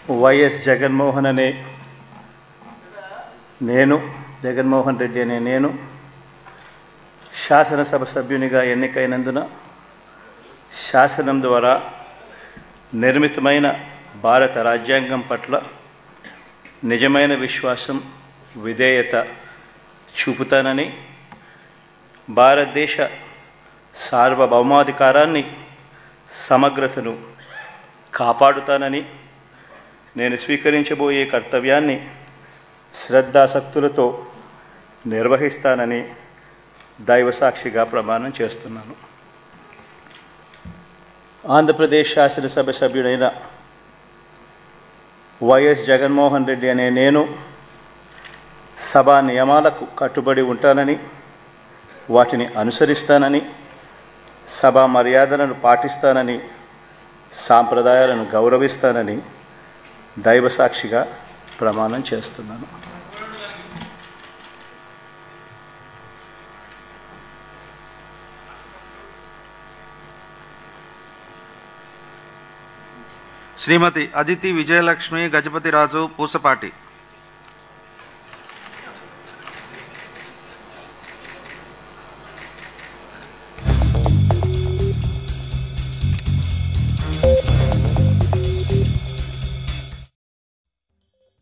YS Jaganmohan అనే నేను జగన్మోహన్ రెడ్డి అనే నేను శాసనసభ సభ్యునిగా ఎన్నికైనందున శాసనం ద్వారా నిర్మితమైన భారత రాజ్యాంగం పట్ల నిజమైన విశ్వాసం విధేయత చూపుతానని, భారతదేశ సార్వభౌమాధికారాన్ని సమగ్రతను కాపాడుతానని, నేను స్వీకరించబోయే కర్తవ్యాన్ని శ్రద్ధాసక్తులతో నిర్వహిస్తానని దైవసాక్షిగా ప్రమాణం చేస్తున్నాను. ఆంధ్రప్రదేశ్ శాసనసభ సభ్యుడైన వైఎస్ జగన్మోహన్ రెడ్డి అనే నేను సభా నియమాలకు కట్టుబడి ఉంటానని, వాటిని అనుసరిస్తానని, సభా మర్యాదలను పాటిస్తానని, సాంప్రదాయాలను గౌరవిస్తానని దైవసాక్షిగా ప్రమాణం చేస్తున్నాను. శ్రీమతి అదితి విజయలక్ష్మి గజపతిరాజు పూసపాటి.